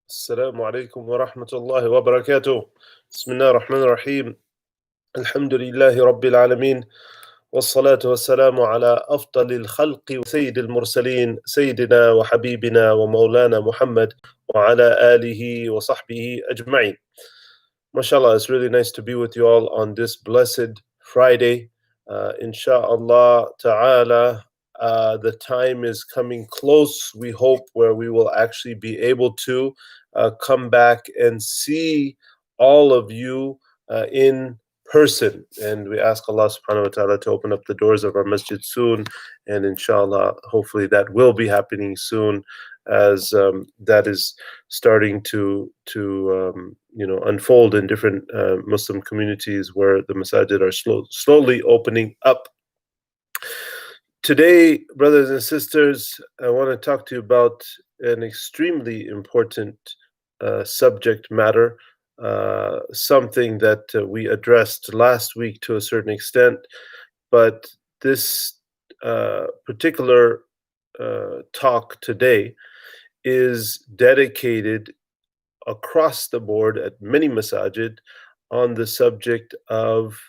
السلام عليكم ورحمة الله وبركاته. بسم الله الرحمن الرحيم. الحمد لله رب العالمين، والصلاة والسلام على أفضل الخلق وسيد المرسلين، سيدنا وحبيبنا ومولانا محمد وعلى آله وصحبه أجمعين. MashaAllah, it's really nice to be with you all on this blessed Friday. Insha'Allah ta'ala, the time is coming close, we hope, where we will actually be able to come back and see all of you in person. And we ask Allah subhanahu wa ta'ala to open up the doors of our masjid soon. And inshallah, hopefully that will be happening soon, as that is starting to unfold in different Muslim communities where the masajid are slowly opening up. Today, brothers and sisters, I want to talk to you about an extremely important subject matter, something that we addressed last week to a certain extent, but this particular talk today is dedicated across the board at many masajid on the subject of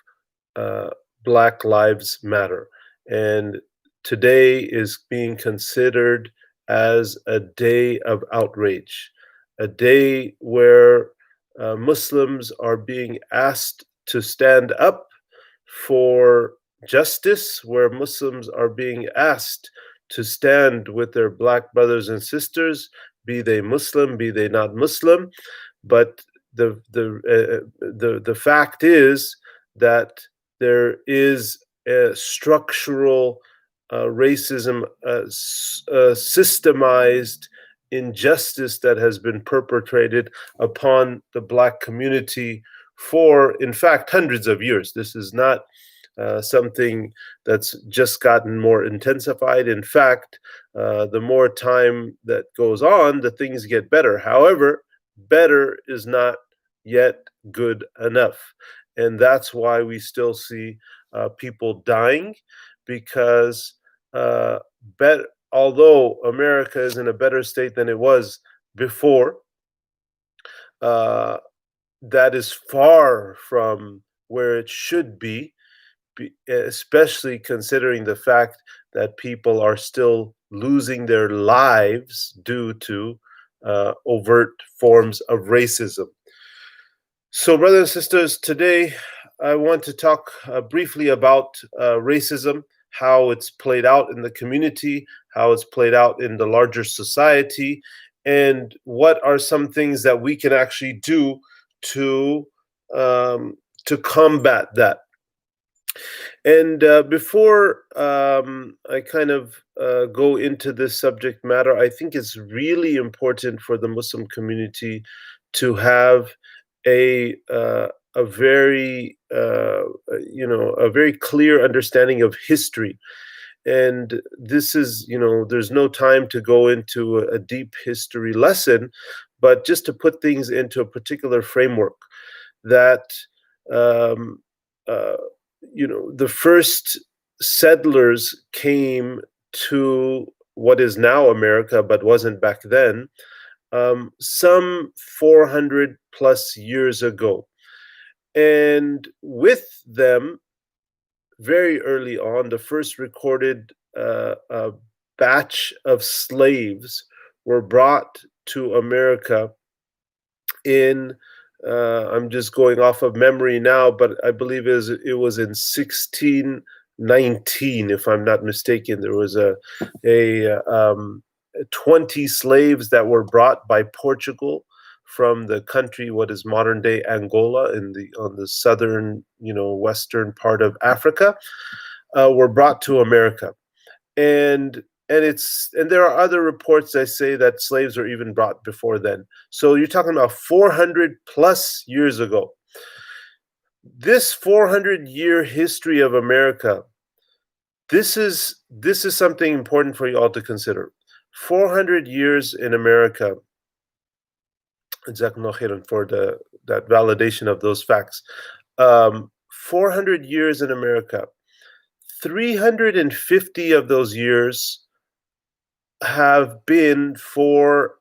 Black Lives Matter. And today is being considered as a day of outrage, a day where Muslims are being asked to stand up for justice, where Muslims are being asked to stand with their Black brothers and sisters, be they Muslim, be they not Muslim. But the fact is that there is a structural racism, systemized injustice that has been perpetrated upon the Black community for, in fact, hundreds of years. This is not something that's just gotten more intensified. In fact, the more time that goes on, the things get better. However, better is not yet good enough. And that's why we still see people dying, because although America is in a better state than it was before, that is far from where it should be, especially considering the fact that people are still losing their lives due to overt forms of racism. So, brothers and sisters, today I want to talk briefly about racism, how it's played out in the community, how it's played out in the larger society, and what are some things that we can actually do to combat that. And before I kind of go into this subject matter, I think it's really important for the Muslim community to have a very a very clear understanding of history. And this is, there's no time to go into a deep history lesson, but just to put things into a particular framework that the first settlers came to what is now America, but wasn't back then, some 400 plus years ago. And with them, very early on, the first recorded batch of slaves were brought to America in I'm just going off of memory now, but I believe it was in 1619, if I'm not mistaken. There was a 20 slaves that were brought by Portugal from the country, what is modern day Angola, on the southern, western part of Africa, were brought to America. And there are other reports that say that slaves were even brought before then. So you're talking about 400 plus years ago. This 400-year history of America, this is something important for you all to consider. 400 years in America. Jazakumullah khairan for that validation of those facts. 400 years in America. 350 of those years have been for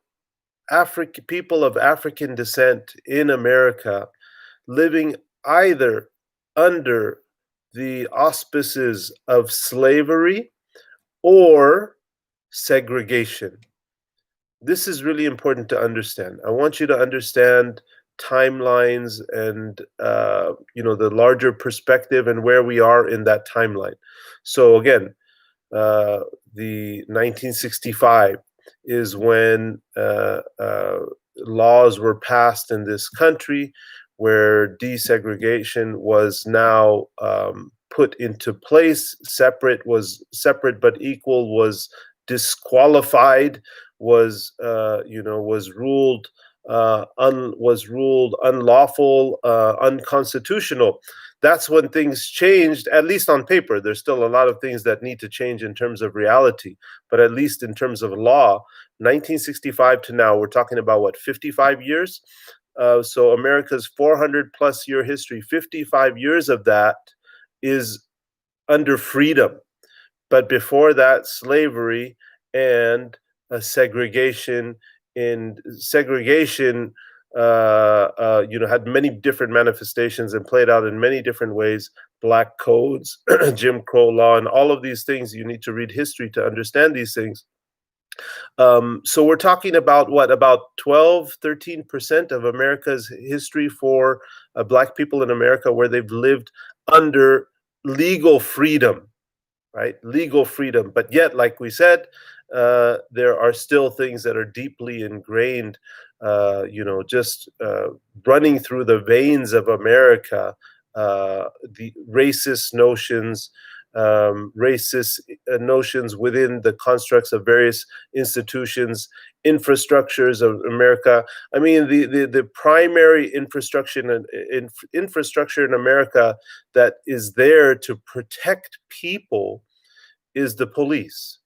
people of African descent in America living either under the auspices of slavery or segregation. This is really important to understand. I want you to understand timelines and the larger perspective and where we are in that timeline. So again, the 1965 is when laws were passed in this country where desegregation was now put into place. Separate but equal was disqualified, was ruled unlawful, unconstitutional. That's when things changed, at least on paper. There's still a lot of things that need to change in terms of reality, but at least in terms of law, 1965 to now, we're talking about what, 55 years? So America's 400 plus year history, 55 years of that is under freedom. But before that, slavery and segregation. And segregation had many different manifestations and played out in many different ways. Black codes, Jim Crow law, and all of these things. You need to read history to understand these things. So we're talking about about 12-13% of America's history for Black people in America, where they've lived under legal freedom, right? Legal freedom. But yet, like we said, there are still things that are deeply ingrained, just running through the veins of America, the racist notions, within the constructs of various institutions, infrastructures of America. I mean, the primary infrastructure in America that is there to protect people is the police,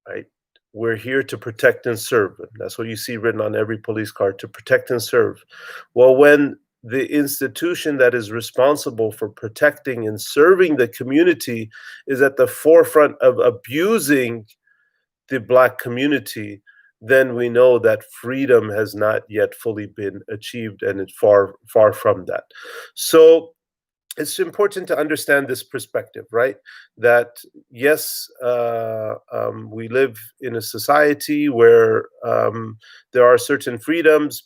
right? We're here to protect and serve. That's what you see written on every police car, to protect and serve. Well, when the institution that is responsible for protecting and serving the community is at the forefront of abusing the Black community, then we know that freedom has not yet fully been achieved, and it's far, far from that. So it's important to understand this perspective, right? That yes, we live in a society where there are certain freedoms.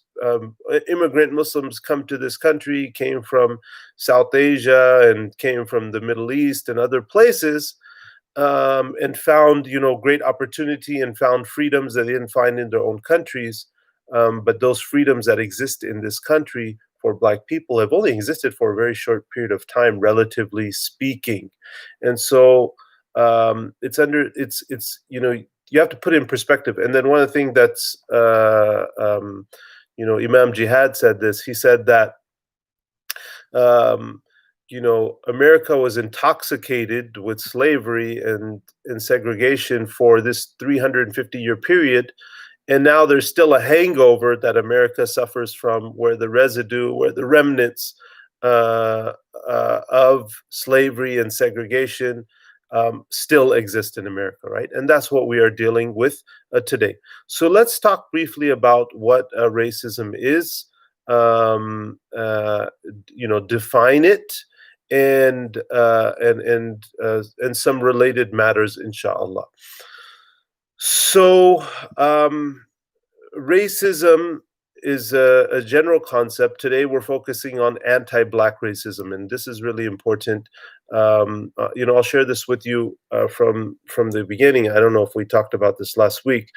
Immigrant Muslims come to this country, came from South Asia and came from the Middle East and other places, and found great opportunity and found freedoms that they didn't find in their own countries. But those freedoms that exist in this country for Black people have only existed for a very short period of time, relatively speaking. And so you have to put it in perspective. And then one of the things that's Imam Jihad said this. He said that America was intoxicated with slavery and segregation for this 350-year period. And now there's still a hangover that America suffers from, where the residue, where the remnants of slavery and segregation still exist in America, right? And that's what we are dealing with today. So let's talk briefly about what racism is, define it, and some related matters, inshallah. So racism is a general concept. Today we're focusing on anti-Black racism, and this is really important. I'll share this with you from the beginning. I don't know if we talked about this last week,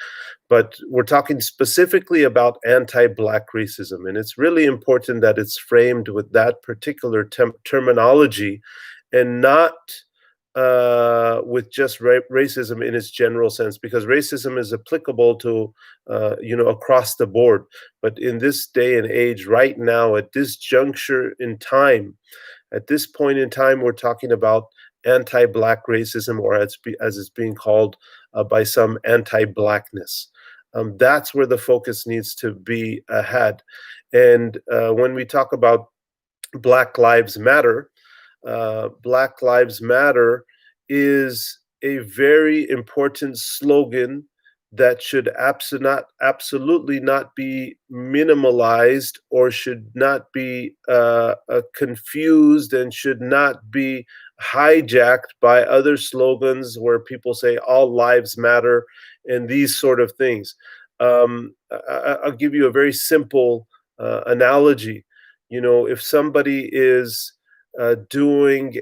but we're talking specifically about anti-Black racism, and it's really important that it's framed with that particular terminology, and not with just racism in its general sense, because racism is applicable to across the board. But in this day and age, right now, at this juncture in time, at this point in time, we're talking about anti-Black racism, or as it's being called by some, anti-Blackness. That's where the focus needs to be ahead. And when we talk about Black Lives Matter, Black Lives Matter is a very important slogan that should absolutely not be minimalized, or should not be confused, and should not be hijacked by other slogans where people say all lives matter and these sort of things. I'll give you a very simple analogy. If somebody is doing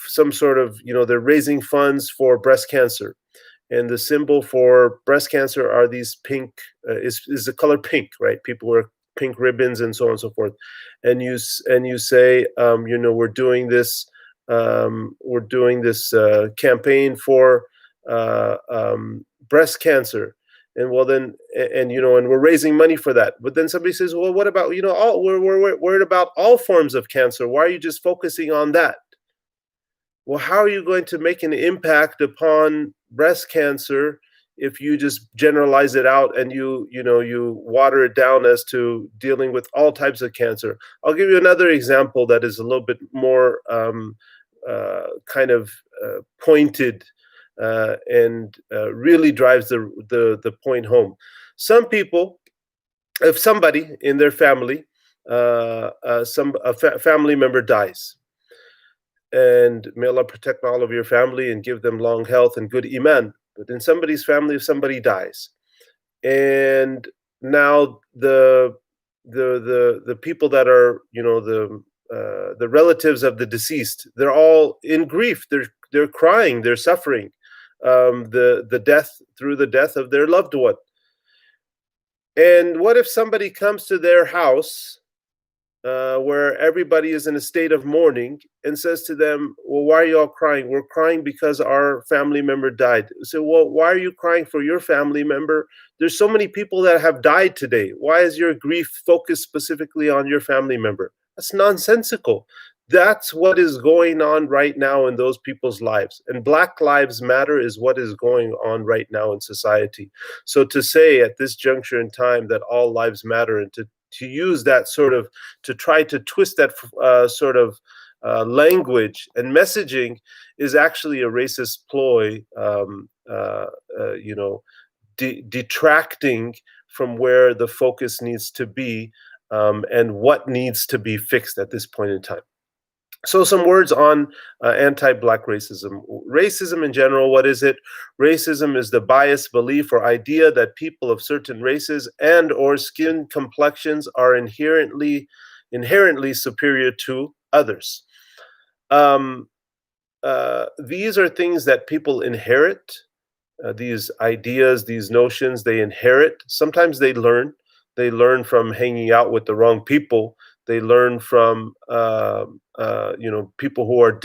some sort of, they're raising funds for breast cancer, and the symbol for breast cancer are these pink, is the color pink, right? People wear pink ribbons and so on and so forth, and you say, we're doing this campaign for breast cancer. And well, then, and we're raising money for that. But then somebody says, well, what about, all, we're worried about all forms of cancer. Why are you just focusing on that? Well, how are you going to make an impact upon breast cancer if you just generalize it out and you water it down as to dealing with all types of cancer? I'll give you another example that is a little bit more kind of pointed, and really drives the point home. Some people, if somebody in their family, family member dies, and may Allah protect all of your family and give them long health and good iman. But in somebody's family, if somebody dies, and now the people that are, the relatives of the deceased, they're all in grief. They're crying. They're suffering through the death of their loved one. And what if somebody comes to their house, where everybody is in a state of mourning, and says to them, well, why are you all crying? We're crying because our family member died. So, well, why are you crying for your family member? There's so many people that have died today. Why is your grief focused specifically on your family member? That's nonsensical. That's what is going on right now in those people's lives. And Black Lives Matter is what is going on right now in society. So to say at this juncture in time that all lives matter, and to use that sort of, to try to twist that sort of language and messaging, is actually a racist ploy, detracting from where the focus needs to be, and what needs to be fixed at this point in time. So some words on anti-Black racism. Racism in general, what is it? Racism is the bias, belief, or idea that people of certain races and or skin complexions are inherently superior to others. These are things that people inherit. These ideas, these notions, they inherit. Sometimes they learn. They learn from hanging out with the wrong people. They learn from people who are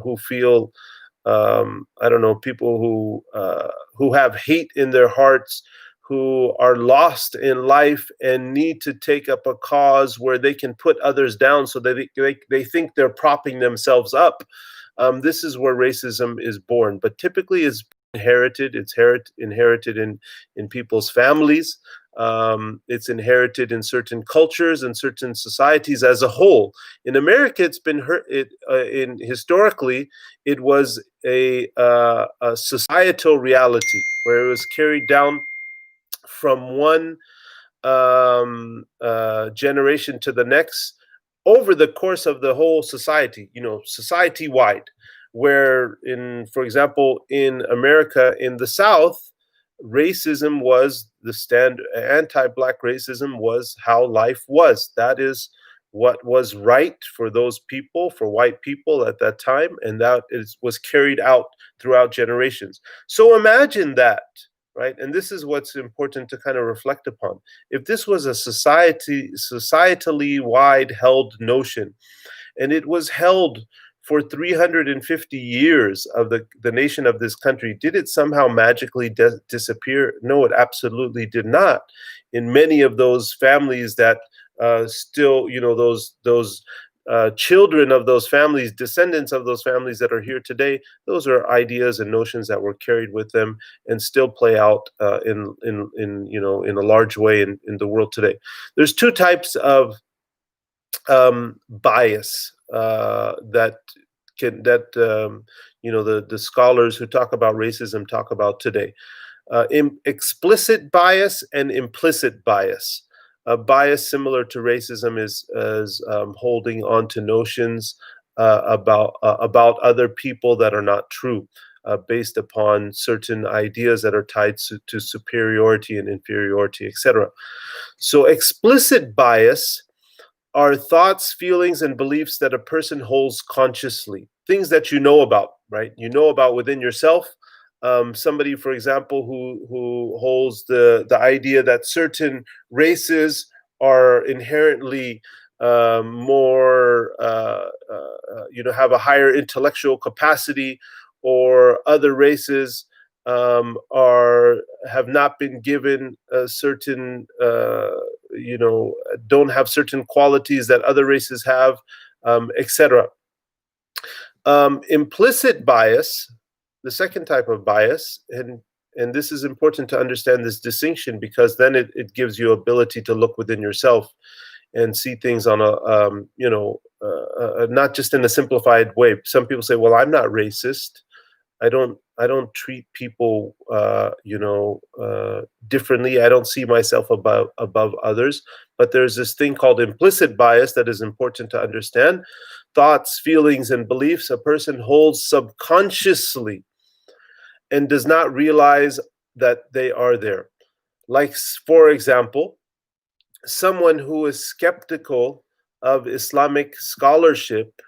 who feel, I don't know, people who have hate in their hearts, who are lost in life and need to take up a cause where they can put others down, so that they think they're propping themselves up. This is where racism is born, but typically it's inherited. It's inherited in people's families. It's inherited in certain cultures and certain societies as a whole. In America, it's been historically, it was a societal reality where it was carried down from one generation to the next over the course of the whole society, society wide. Where for example, in America, in the South, racism was the anti-Black racism was how life was. That is what was right for those people, for white people at that time, and that was carried out throughout generations. So imagine that, right? And this is what's important to kind of reflect upon. If this was a societally wide held notion, and it was held for 350 years of the nation of this country, did it somehow magically disappear? No, it absolutely did not. In many of those families that still, those children of those families, descendants of those families that are here today, those are ideas and notions that were carried with them and still play out in a large way in the world today. There's two types of bias that the scholars who talk about racism talk about today. Explicit bias and implicit bias. A bias similar to racism is holding on to notions about other people that are not true, based upon certain ideas that are tied to superiority and inferiority, etc. So explicit bias are thoughts, feelings, and beliefs that a person holds consciously, things that you know about, right? You know about within yourself. Somebody, for example, who holds the idea that certain races are inherently more, have a higher intellectual capacity, or other races are have not been given a certain don't have certain qualities that other races have, etc. Implicit bias, the second type of bias, and this is important to understand this distinction, because then it gives you ability to look within yourself and see things on not just in a simplified way. Some people say, well, I'm not racist. I don't treat people differently. I don't see myself above others. But there's this thing called implicit bias that is important to understand. Thoughts, feelings, and beliefs a person holds subconsciously and does not realize that they are there. Like, for example, someone who is skeptical of Islamic scholarship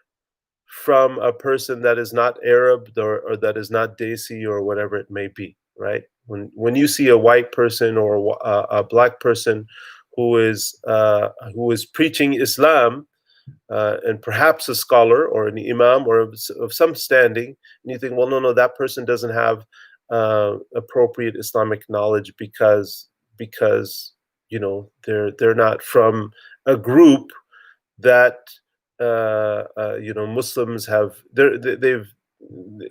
from a person that is not Arab, or that is not Desi, or whatever it may be, right? When you see a white person or a black person who is preaching Islam, and perhaps a scholar or an imam or of some standing, and you think, well, no, that person doesn't have appropriate Islamic knowledge, because they're not from a group that Muslims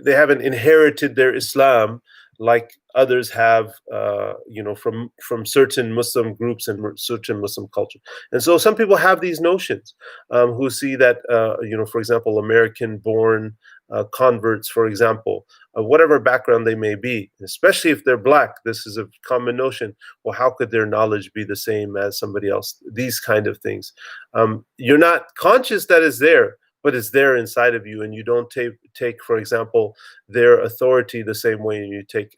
they haven't inherited their Islam like others have, from certain Muslim groups and certain Muslim culture. And so some people have these notions, who see that, for example, American-born converts, for example, whatever background they may be, especially if they're black, this is a common notion. Well, how could their knowledge be the same as somebody else? These kind of things. You're not conscious that it's there, but it's there inside of you, and you don't take, for example, their authority the same way you take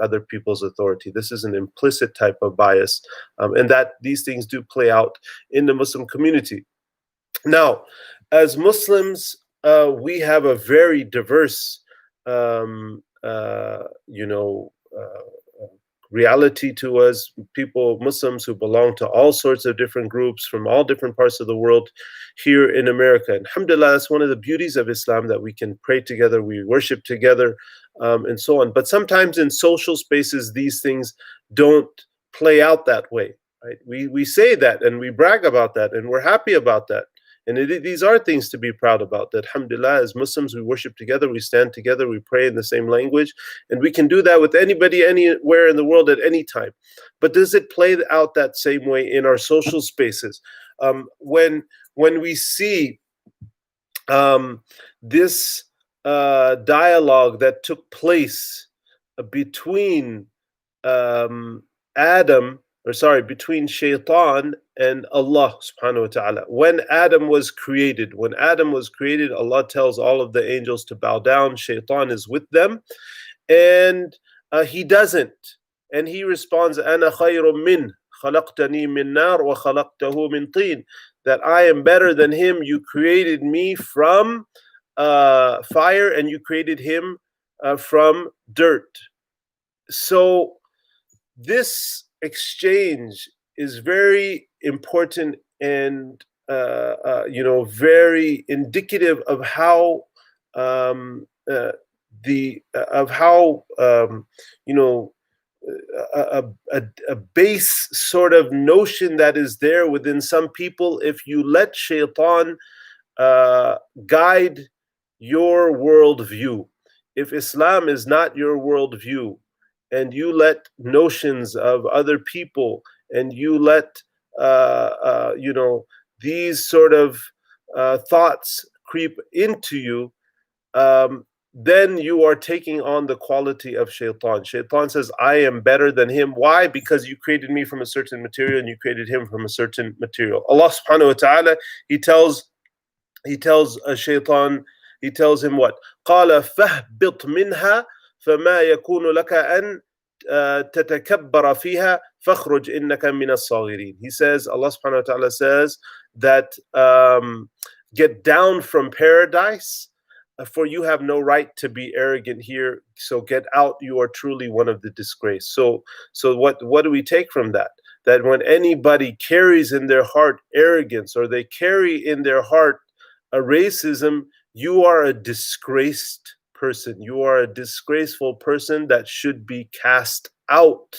other people's authority. This is an implicit type of bias, and that these things do play out in the Muslim community. Now, as Muslims, we have a very diverse, reality to us. People, Muslims who belong to all sorts of different groups from all different parts of the world here in America. And alhamdulillah, that's one of the beauties of Islam, that we can pray together, we worship together, and so on. But sometimes in social spaces, these things don't play out that way, right? We say that and we brag about that and we're happy about that. And these are things to be proud about, that alhamdulillah, as Muslims, we worship together, we stand together, we pray in the same language, and we can do that with anybody, anywhere in the world at any time. But does it play out that same way in our social spaces? When we see this dialogue that took place between between Shaitan and Allah subhanahu wa ta'ala. When Adam was created, Allah tells all of the angels to bow down. Shaitan is with them, and he doesn't. And he responds, Ana khayrun min, khalaqtani min nar wa khalaqtahu min tin. That I am better than him. You created me from fire, and you created him from dirt. So this exchange is very important, and very indicative of how a base sort of notion that is there within some people. If you let Shaitan guide your worldview, if Islam is not your worldview, and you let notions of other people, and you let these sort of thoughts creep into you, then you are taking on the quality of shaitan. Shaitan says, I am better than him. Why? Because you created me from a certain material and you created him from a certain material. Allah subhanahu wa ta'ala, he tells a shaitan, he tells him what? قَالَ فَهْبِطْ مِنْهَا فَمَا يَكُونُ لَكَ أَنْ تَتَكَبَّرَ فِيهَا فَخْرُجْ إِنَّكَ مِنَ الصَّاغِرِينَ. He says, Allah subhanahu wa ta'ala says that get down from paradise, for you have no right to be arrogant here. So get out, you are truly one of the disgraced. So what do we take from that? That when anybody carries in their heart arrogance, or they carry in their heart a racism, you are a disgraced person. You are a disgraceful person that should be cast out.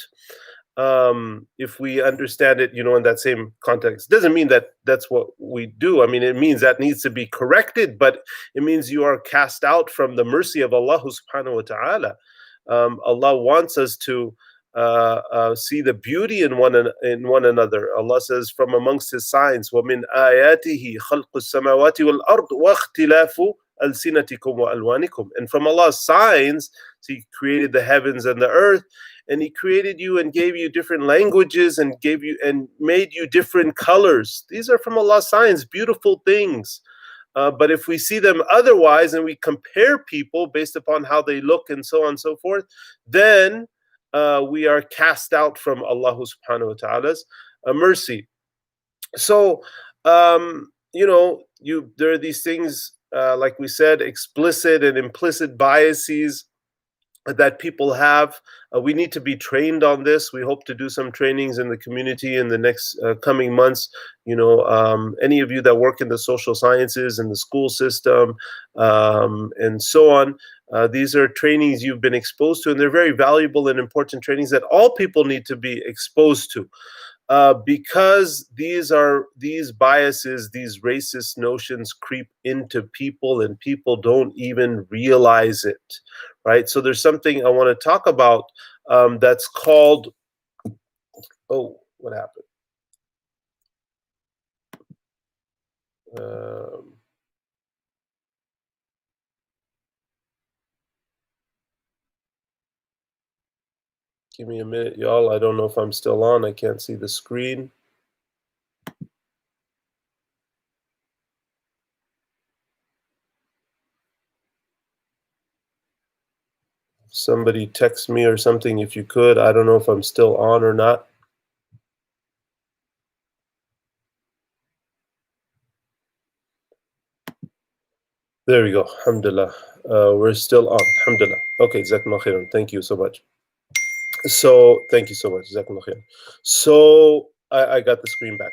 If we understand it, in that same context, doesn't mean that that's what we do. I mean, it means that needs to be corrected, but it means you are cast out from the mercy of Allah subhanahu wa ta'ala. Allah wants us to see the beauty in one another. Allah says, from amongst His signs, وَمِنْ آيَاتِهِ خَلْقُ السَّمَاوَاتِ وَالْأَرْضِ وَاخْتِلَافُ أَلْسِنَتِكُمْ وَأَلْوَانِكُم. And from Allah's signs, He created the heavens and the earth, and He created you and gave you different languages and made you different colors. These are from Allah's signs, beautiful things. But if we see them otherwise and we compare people based upon how they look and so on and so forth, then we are cast out from Allah subhanahu wa ta'ala's mercy. So, there are these things, like we said, explicit and implicit biases that people have. We need to be trained on this. We hope to do some trainings in the community in the next coming months. Any of you that work in the social sciences and the school system and so on, these are trainings you've been exposed to, and they're very valuable and important trainings that all people need to be exposed to. Because these biases, these racist notions creep into people, and people don't even realize it, right? So there's something I want to talk about that's called, oh, what happened? Give me a minute, y'all. I don't know if I'm still on. I can't see the screen. Somebody text me or something if you could. I don't know if I'm still on or not. There we go. Alhamdulillah. We're still on. Alhamdulillah. Okay, Jazakumullah khairan. Thank you so much. So thank you so much. Jazakumullah khairan. So I got the screen back.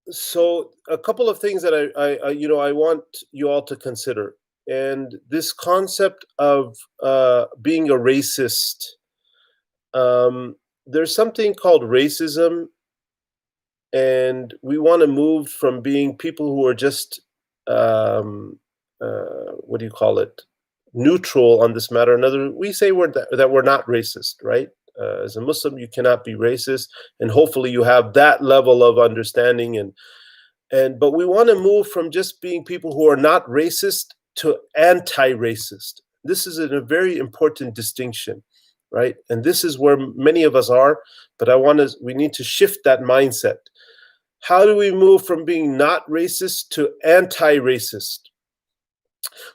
So a couple of things that I want you all to consider. And this concept of being a racist, there's something called racism, and we want to move from being people who are just what do you call it, neutral on this matter. Another, we say that we're not racist, right? As a Muslim, you cannot be racist, and hopefully you have that level of understanding. But we want to move from just being people who are not racist to anti-racist. This is a very important distinction, right? And this is where many of us are. But we need to shift that mindset. How do we move from being not racist to anti-racist?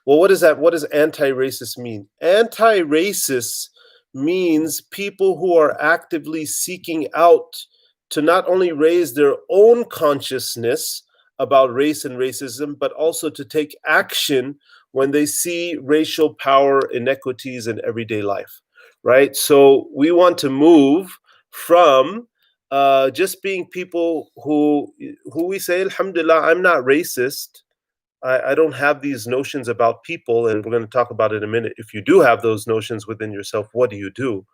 Well, what is that? What does anti-racist mean? Anti-racist means people who are actively seeking out to not only raise their own consciousness about race and racism, but also to take action when they see racial power inequities in everyday life, right? So we want to move from just being people who we say, Alhamdulillah, I'm not racist. I don't have these notions about people, and we're going to talk about it in a minute. If you do have those notions within yourself, what do you do?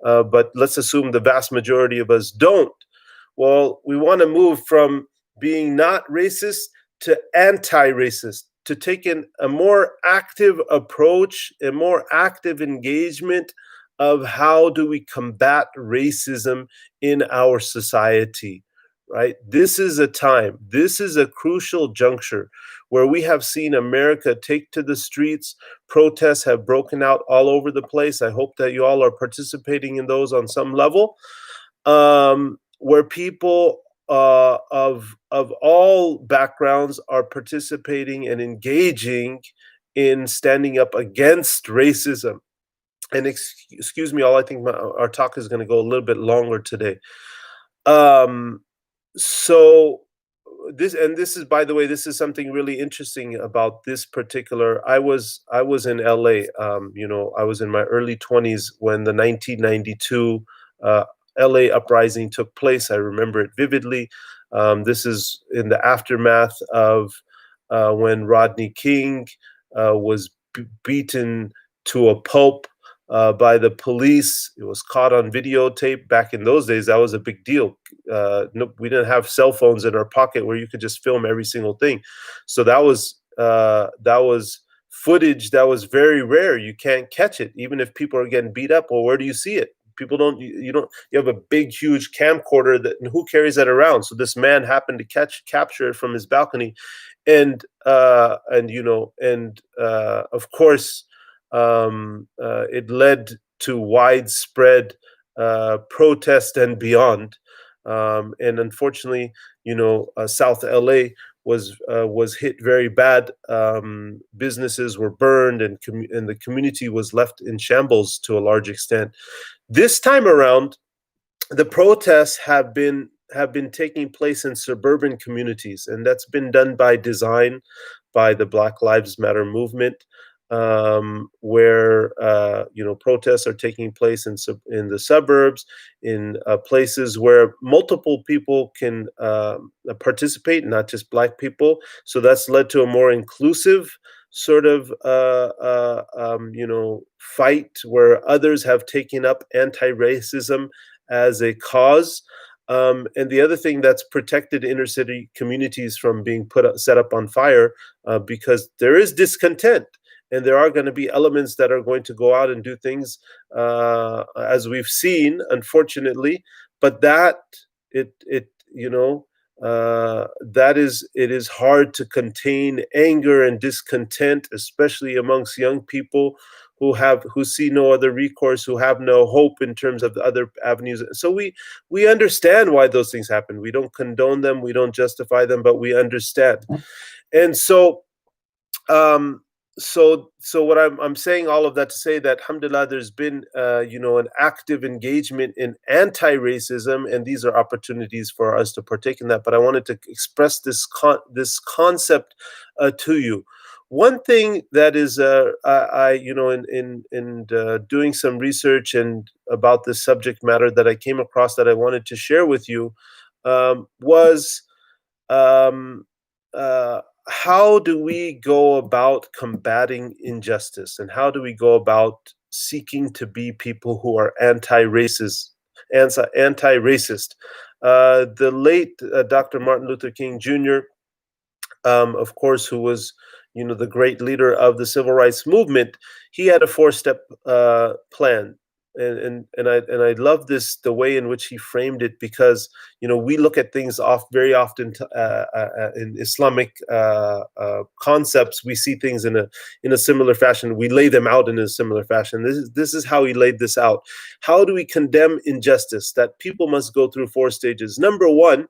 But let's assume the vast majority of us don't. Well, we want to move from being not racist to anti-racist, to take a more active approach, a more active engagement of how do we combat racism in our society, right? This is a time, this is a crucial juncture where we have seen America take to the streets. Protests have broken out all over the place. I hope that you all are participating in those on some level, where people of all backgrounds are participating and engaging in standing up against racism. And excuse me, all I think our talk is going to go a little bit longer today. Um, so this is, by the way, this is something really interesting about this particular. I was in LA. I was in my early 20s when the 1992 uh, LA uprising took place. I remember it vividly. This is in the aftermath of when Rodney King was beaten to a pulp by the police. It was caught on videotape. Back in those days, that was a big deal. No, we didn't have cell phones in our pocket where you could just film every single thing. So that was footage that was very rare. You can't catch it, even if people are getting beat up. Well, where do you see it? People don't. You don't. You have a big, huge camcorder that, and who carries that around? So this man happened to capture it from his balcony, and of course, it led to widespread protest and beyond. And unfortunately, South LA was hit very bad. Businesses were burned, and the community was left in shambles to a large extent. This time around, the protests have been taking place in suburban communities, and that's been done by design by the Black Lives Matter movement, where protests are taking place in the suburbs, in places where multiple people can participate, not just Black people. So that's led to a more inclusive sort of fight, where others have taken up anti-racism as a cause. And the other thing that's protected inner city communities from being set up on fire, because there is discontent, and there are going to be elements that are going to go out and do things, as we've seen, unfortunately. But it is hard to contain anger and discontent, especially amongst young people who see no other recourse, who have no hope in terms of the other avenues. So we understand why those things happen. We don't condone them, we don't justify them, but we understand. And so what I'm saying all of that to say that, alhamdulillah, there's been an active engagement in anti-racism, and these are opportunities for us to partake in that. But I wanted to express this concept to you. One thing that is, in doing some research and about this subject matter that I came across that I wanted to share with you, was um, how do we go about combating injustice, and how do we go about seeking to be people who are anti-racist? The late Dr. Martin Luther King Jr., of course, who was the great leader of the civil rights movement, he had a 4-step plan. And I love the way in which he framed it, because we look at things very often in Islamic concepts. We see things in a similar fashion. We lay them out in a similar fashion. This is how he laid this out. How do we condemn injustice? That people must go through 4 stages. Number 1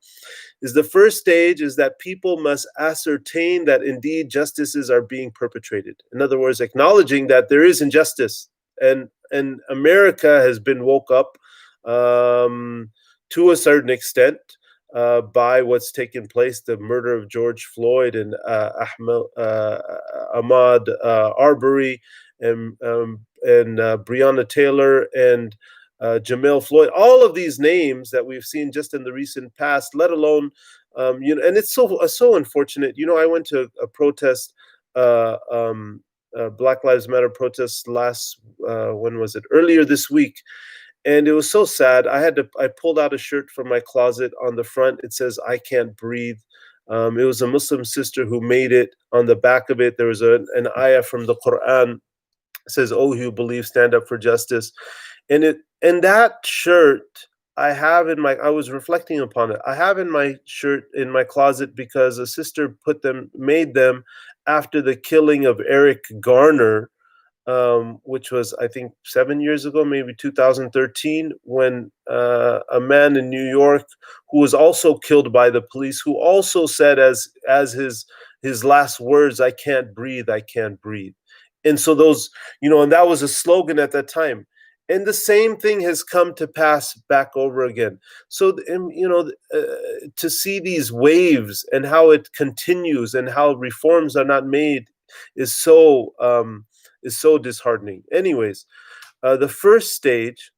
is, the first stage is that people must ascertain that indeed justices are being perpetrated. In other words, acknowledging that there is injustice, and America has been woke up to a certain extent by what's taken place, the murder of George Floyd and Ahmaud Arbery, and Breonna Taylor, and Jamel Floyd. All of these names that we've seen just in the recent past, let alone and it's so unfortunate. I went to a protest. Black Lives Matter protests when was it? Earlier this week. And it was so sad. I pulled out a shirt from my closet. On the front, it says, "I can't breathe." It was a Muslim sister who made it. On the back of it, there was an ayah from the Quran. It says, "Oh, you believe, stand up for justice." And that shirt I was reflecting upon it. I have in my shirt in my closet because a sister made them after the killing of Eric Garner, which was, I think, 7 years ago, maybe 2013, when a man in New York who was also killed by the police, who also said as his last words, "I can't breathe, I can't breathe." And so those, and that was a slogan at that time. And the same thing has come to pass back over again. So, to see these waves and how it continues and how reforms are not made is so disheartening. Anyways, the first stage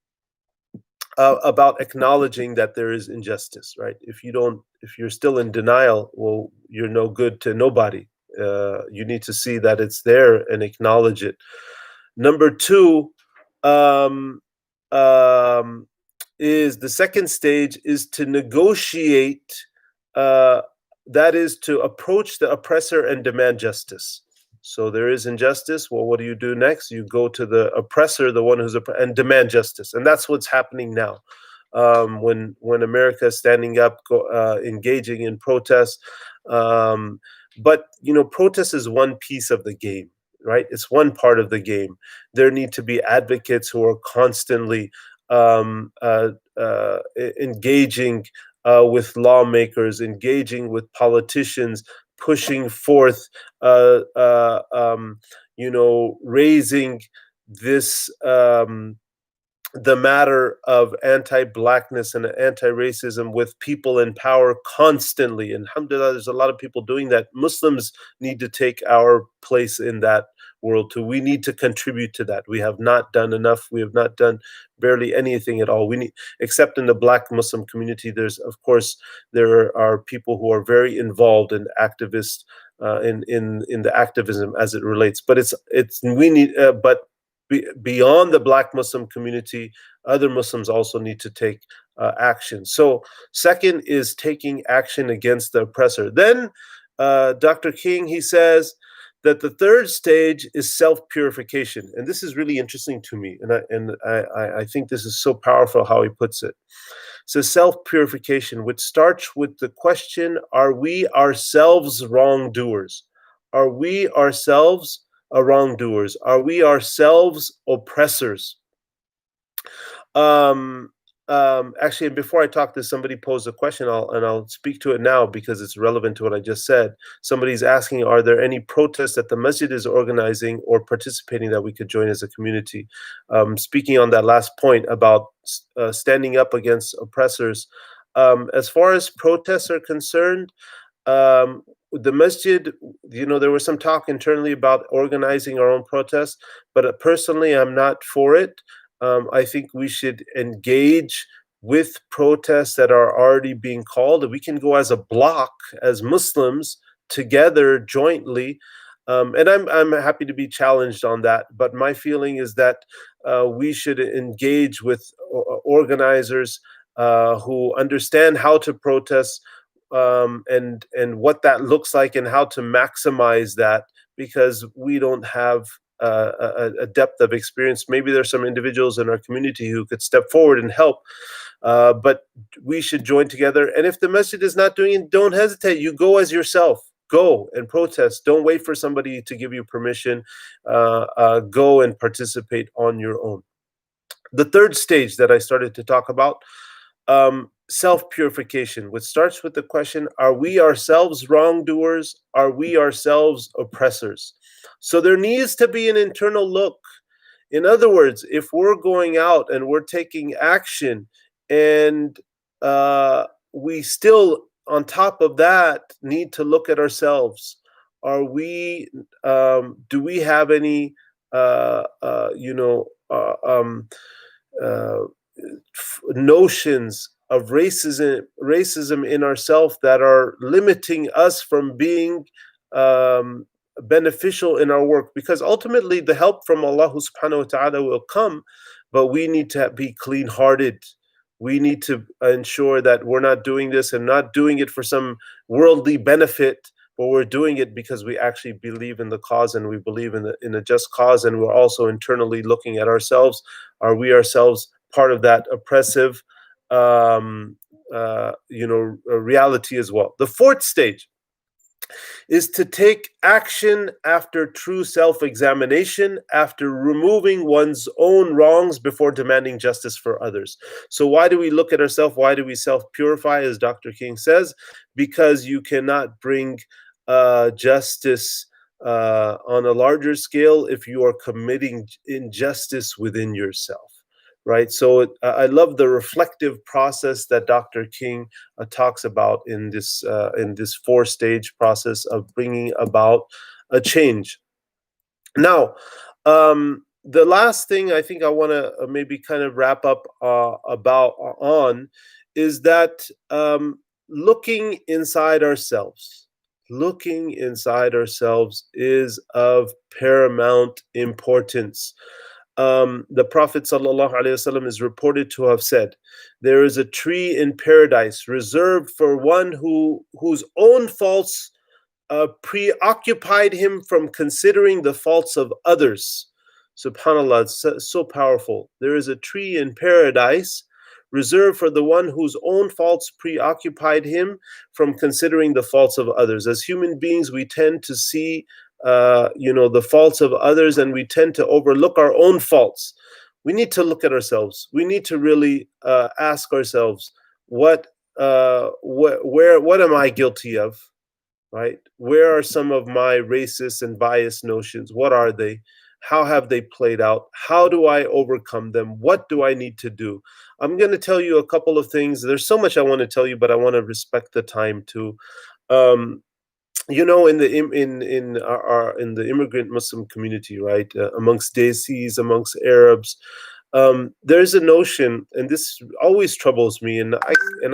about acknowledging that there is injustice, right? If you're still in denial, well, you're no good to nobody. You need to see that it's there and acknowledge it. Number two, um, um, is the second stage is to negotiate. Uh, that is to approach the oppressor and demand justice. So there is injustice. Well, what do you do next? You go to the oppressor, the one and demand justice, and that's what's happening now. When America is standing up, engaging in protest, but protest is one piece of the game, right? It's one part of the game. There need to be advocates who are constantly engaging with lawmakers, engaging with politicians, pushing forth, raising this. The matter of anti-blackness and anti-racism with people in power constantly. And alhamdulillah, there's a lot of people doing that. Muslims need to take our place in that world too. We need to contribute to that. We have not done enough. We have not done barely anything at all. We need, except in the Black Muslim community, there are people who are very involved in activists, in the activism as it relates. But we need, but beyond the Black Muslim community, other Muslims also need to take action. So second is taking action against the oppressor. Then Dr. King, he says that the third stage is self-purification. And this is really interesting to me. And I think this is so powerful how he puts it. So self-purification, which starts with the question, are we ourselves wrongdoers? Are we ourselves wrongdoers? Are we ourselves oppressors? Actually, and before I talk to somebody posed a question, I'll speak to it now because it's relevant to what I just said. Somebody's asking, are there any protests that the masjid is organizing or participating that we could join as a community? Speaking on that last point about standing up against oppressors, as far as protests are concerned, the masjid, there was some talk internally about organizing our own protests, but personally, I'm not for it. I think we should engage with protests that are already being called. We can go as a block, as Muslims, together jointly. And I'm happy to be challenged on that. But my feeling is that we should engage with organizers who understand how to protest, and what that looks like and how to maximize that, because we don't have a depth of experience. Maybe there's some individuals in our community who could step forward and help, but we should join together. And if the masjid is not doing it, don't hesitate. You go as yourself. Go and protest. Don't wait for somebody to give you permission. Go and participate on your own. The third stage that I started to talk about, self-purification, which starts with the question, are we ourselves wrongdoers? Are we ourselves oppressors? So there needs to be an internal look. In other words, if we're going out and we're taking action and we still, on top of that, need to look at ourselves. Are we, do we have any, notions of racism in ourselves that are limiting us from being beneficial in our work? Because ultimately the help from Allah subhanahu wa ta'ala will come, but we need to be clean-hearted. We need to ensure that we're not doing this and not doing it for some worldly benefit, but we're doing it because we actually believe in the cause and we believe in a just cause, and we're also internally looking at ourselves. Are we ourselves part of that oppressive reality as well. The fourth stage is to take action after true self-examination, after removing one's own wrongs before demanding justice for others. So why do we look at ourselves? Why do we self-purify, as Dr. King says? Because you cannot bring justice on a larger scale if you are committing injustice within yourself. Right. So I love the reflective process that Dr. King talks about in this 4-stage process of bringing about a change. Now, the last thing I think I want to maybe kind of wrap up on is that looking inside ourselves is of paramount importance. The Prophet sallallahu alaihi wasallam is reported to have said, "There is a tree in paradise reserved for one whose own faults preoccupied him from considering the faults of others." Subhanallah, it's so powerful. There is a tree in paradise reserved for the one whose own faults preoccupied him from considering the faults of others. As human beings, we tend to see the faults of others, and we tend to overlook our own faults. We need to look at ourselves. We need to really ask ourselves, what am I guilty of? Right? Where are some of my racist and biased notions? What are they? How have they played out? How do I overcome them? What do I need to do? I'm going to tell you a couple of things. There's so much I want to tell you, but I want to respect the time too. In the immigrant Muslim community, right, amongst Desis, amongst Arabs, there's a notion, and this always troubles me, and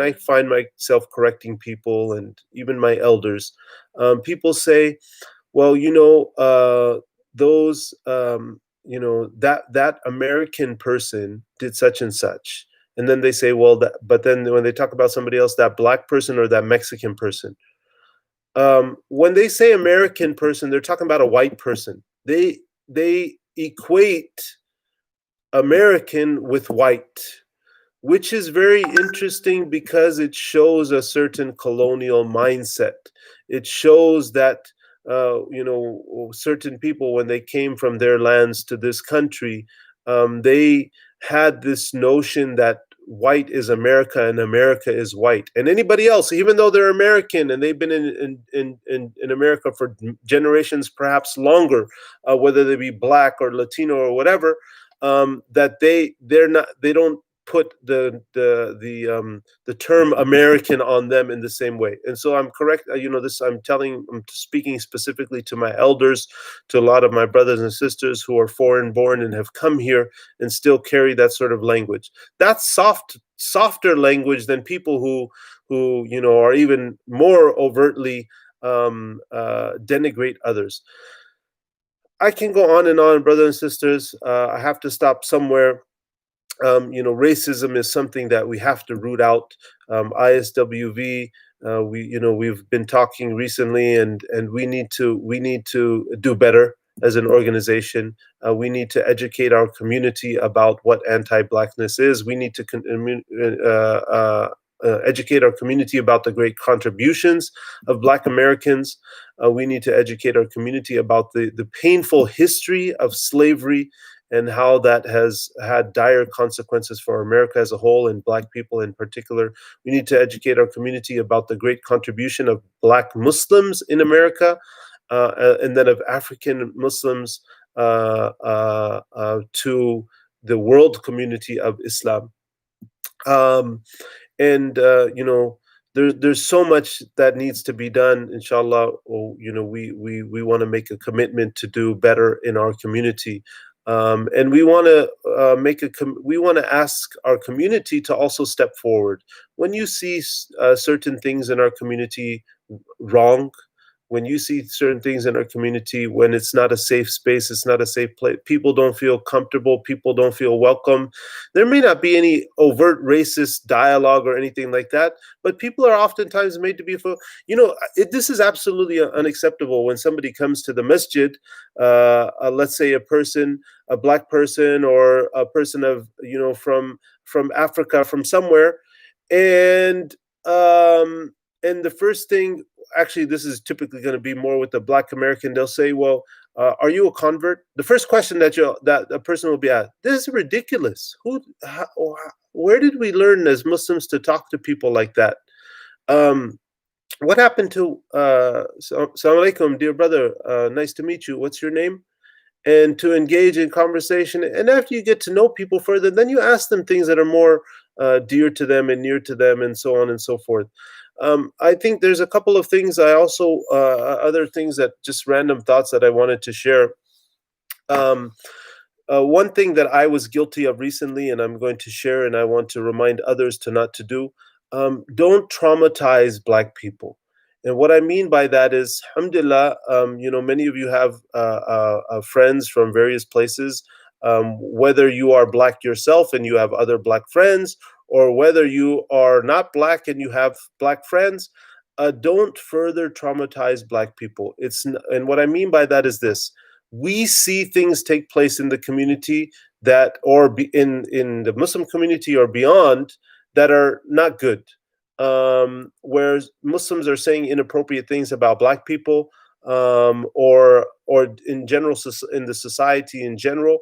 I find myself correcting people and even my elders. People say, well, those that American person did such and such, and then they say, well, but then when they talk about somebody else, that black person or that Mexican person. When they say American person, they're talking about a white person. They equate American with white, which is very interesting because it shows a certain colonial mindset. It shows that certain people, when they came from their lands to this country, they had this notion that white is America and America is white, and anybody else, even though they're American and they've been in America for generations, perhaps longer, whether they be black or Latino or whatever, that they don't put the term American on them in the same way. And so I'm correct. I'm speaking specifically to my elders, to a lot of my brothers and sisters who are foreign born and have come here and still carry that sort of language. That's softer language than people who are even more overtly denigrate others. I can go on and on, brothers and sisters. I have to stop somewhere. Racism is something that we have to root out. ISWV, we've been talking recently, and we need to do better as an organization. We need to educate our community about what anti-blackness is. We need to educate our community about the great contributions of Black Americans. We need to educate our community about the painful history of slavery and how that has had dire consequences for America as a whole and Black people in particular. We need to educate our community about the great contribution of Black Muslims in America, and then of African Muslims to the world community of Islam. There's so much that needs to be done, inshallah. We want to make a commitment to do better in our community. And we want to ask our community to also step forward. When you see certain things in our community wrong, when you see certain things in our community, when it's not a safe space, it's not a safe place, people don't feel comfortable, people don't feel welcome. There may not be any overt racist dialogue or anything like that, but people are oftentimes made to be, this is absolutely unacceptable when somebody comes to the masjid, let's say a Black person or a person of, from Africa, from somewhere, And the first thing, actually, this is typically going to be more with the Black American. They'll say, "Well, are you a convert?" The first question that a person will be asked, "This is ridiculous. Where did we learn as Muslims to talk to people like that?" Um, what happened to Assalamu alaikum, dear brother? Nice to meet you. What's your name? And to engage in conversation. And after you get to know people further, then you ask them things that are more dear to them and near to them, and so on and so forth. I think there's a couple of things I also, other things that just random thoughts that I wanted to share. Um, one thing that I was guilty of recently, and I'm going to share, and I want to remind others to not to do, don't traumatize Black people. And what I mean by that is, alhamdulillah, many of you have friends from various places, whether you are Black yourself and you have other Black friends, or whether you are not Black and you have Black friends. Don't further traumatize Black people. And what I mean by that is this: we see things take place in the community that, or in the Muslim community or beyond, that are not good. Where Muslims are saying inappropriate things about Black people, or in general, in the society in general.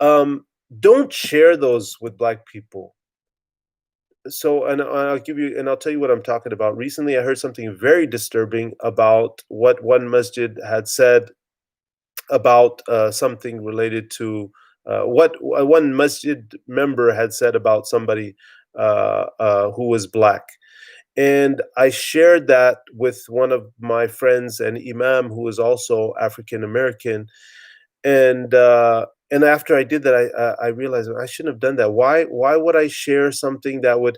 Um, don't share those with Black people. So, and I'll tell you what I'm talking about. Recently, I heard something very disturbing about what one masjid had said about something related to what one masjid member had said about somebody who was Black. And I shared that with one of my friends, an imam who is also African American. And after I did that, I realized I shouldn't have done that. Why would I share something that would?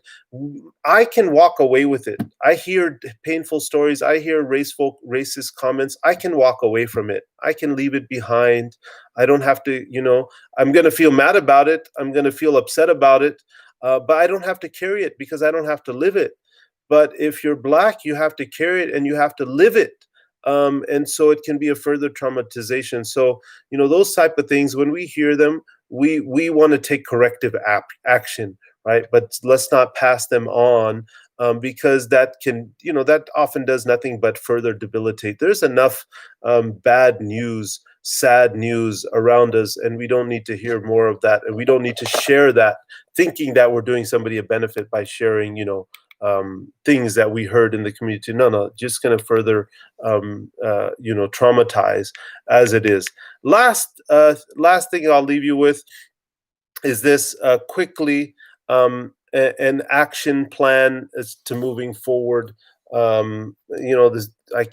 I can walk away with it. I hear painful stories. I hear racist comments. I can walk away from it. I can leave it behind. I don't have to. I'm gonna feel mad about it. I'm gonna feel upset about it. But I don't have to carry it because I don't have to live it. But if you're Black, you have to carry it and you have to live it. And so it can be a further traumatization. So those type of things, when we hear them, we want to take corrective action, right? But let's not pass them on, because that that often does nothing but further debilitate. There's enough bad news, sad news around us, and we don't need to hear more of that, and we don't need to share that thinking that we're doing somebody a benefit by sharing things that we heard in the community. No, just going to further traumatize as it is. Last thing I'll leave you with is this, quickly, an action plan as to moving forward. This, I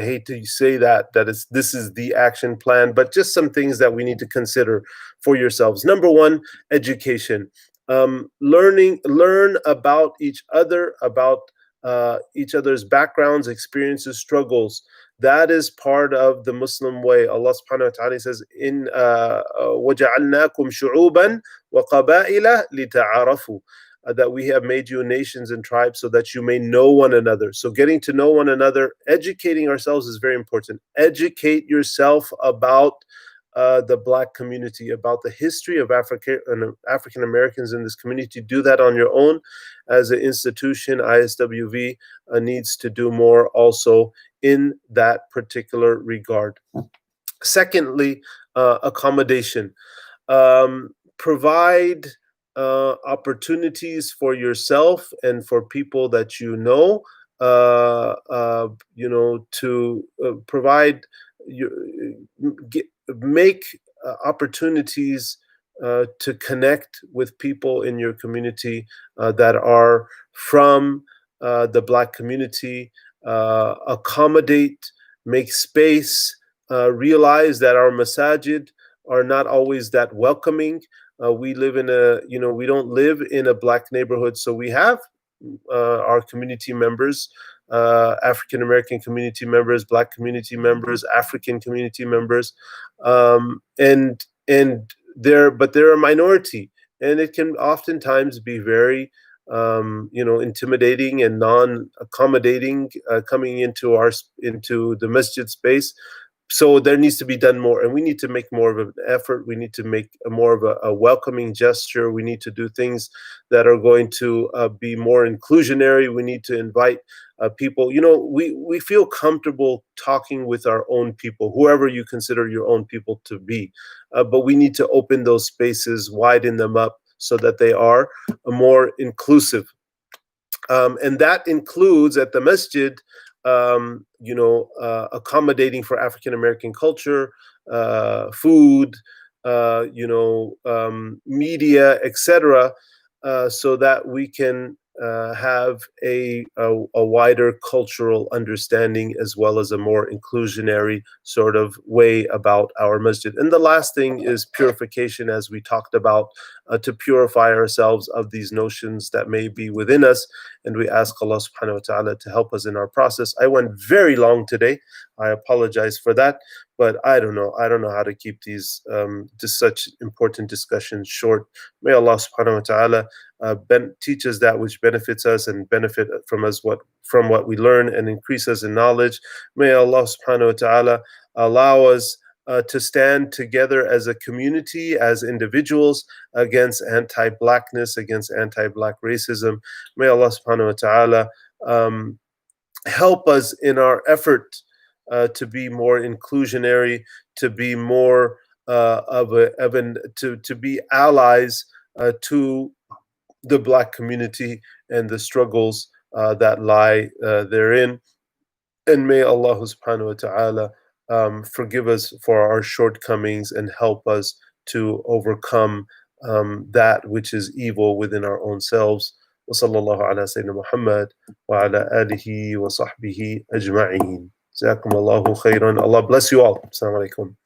hate to say this is the action plan, but just some things that we need to consider for yourselves. Number one, education. Learn about each other, about each other's backgrounds, experiences, struggles. That is part of the Muslim way. Allah subhanahu wa ta'ala says, in وَجَعَلْنَاكُمْ شُعُوبًا وَقَبَائِلَ لِتَعَارَفُوا, that we have made you nations and tribes so that you may know one another. So getting to know one another, educating ourselves is very important. Educate yourself about the Black community, about the history of African Americans in this community. Do that on your own. As an institution, ISWV needs to do more also in that particular regard. Secondly, accommodation. Provide opportunities for yourself and for people that to provide make opportunities to connect with people in your community that are from the Black community. Accommodate, make space, realize that our masajid are not always that welcoming. We don't live in a Black neighborhood, so we have our community members, African American community members, Black community members, African community members, but they're a minority, and it can oftentimes be very intimidating and non-accommodating, coming into the masjid space. So there needs to be done more, and we need to make more of an effort. We need to make more of a welcoming gesture. We need to do things that are going to be more inclusionary. We need to invite people. We feel comfortable talking with our own people, whoever you consider your own people to be, but we need to open those spaces, widen them up so that they are more inclusive. And that includes at the masjid, accommodating for African American culture, food, media, etc., so that we can have a wider cultural understanding, as well as a more inclusionary sort of way about our masjid. And the last thing is purification, as we talked about, to purify ourselves of these notions that may be within us. And we ask Allah subhanahu wa ta'ala to help us in our process. I went very long today. I apologize for that, but I don't know how to keep these such important discussions short. May Allah subhanahu wa ta'ala teach us that which benefits us, and benefit from us from what we learn, and increase us in knowledge. May Allah subhanahu wa ta'ala allow us to stand together as a community, as individuals, against anti-blackness, against anti-black racism. May Allah subhanahu wa ta'ala help us in our effort to be more inclusionary, to be more to be allies to the Black community and the struggles that lie therein. And may Allah subhanahu wa ta'ala forgive us for our shortcomings and help us to overcome that which is evil within our own selves. وصلى الله على سيدنا محمد وعلى آله وصحبه أجمعين. جزاكم الله خيرا. Allah bless you all. Assalamu alaikum.